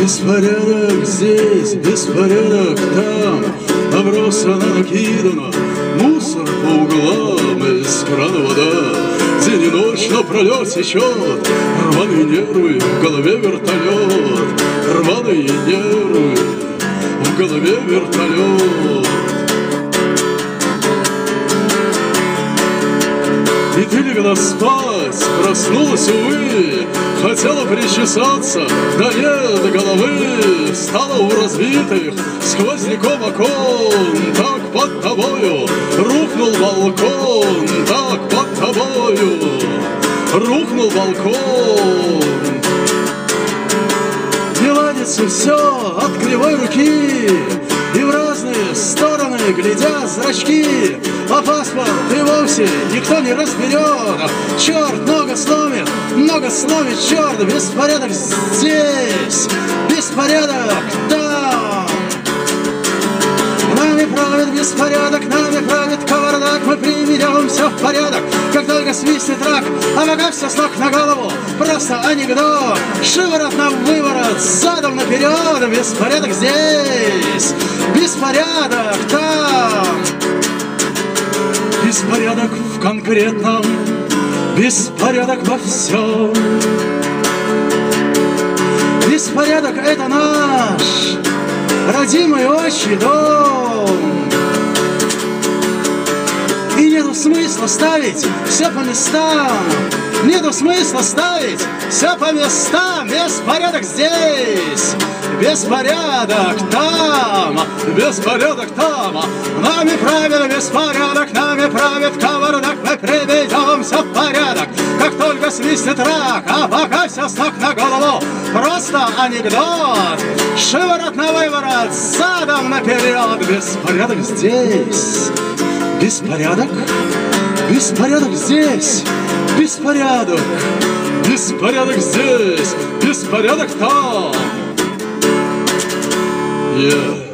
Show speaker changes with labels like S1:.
S1: Беспорядок здесь, беспорядок там, набросано, накидано, мусор по углам, из крана вода. День и ночь напролет течет, рваные нервы, в голове вертолет, рваные нервы, в голове вертолет. И ты легла спать, проснулась, увы, хотела причесаться, да нет, до головы. Стала у разбитых сквозняком окон, так под тобою рухнул балкон, так под тобою рухнул балкон. Не ладится все от кривой руки, и в разные стороны глядят зрачки, а паспорт и вовсе никто не разберет. Черт много сломит, черт. Беспорядок здесь, беспорядок там. Нами правит беспорядок, нами правит кавардак. Мы приведем все в порядок, как только свистнет рак. А пока все с ног на голову, просто анекдот. Шиворот на выворот, задом наперед. Беспорядок здесь, беспорядок там. Беспорядок в конкретном, беспорядок во всем. Беспорядок — это наш родимый отчий дом. И нету смысла ставить все по местам, нету смысла ставить все по местам. Беспорядок здесь, беспорядок там, беспорядок там. Нами правит беспорядок, нами правит кавардак. Мы приведем все в порядок, как только свистнет рак. А пока все с ног на голову, просто анекдот. Шиворот на выворот, задом наперед. Беспорядок здесь, беспорядок, беспорядок здесь, беспорядок, беспорядок здесь, беспорядок там. Yeah.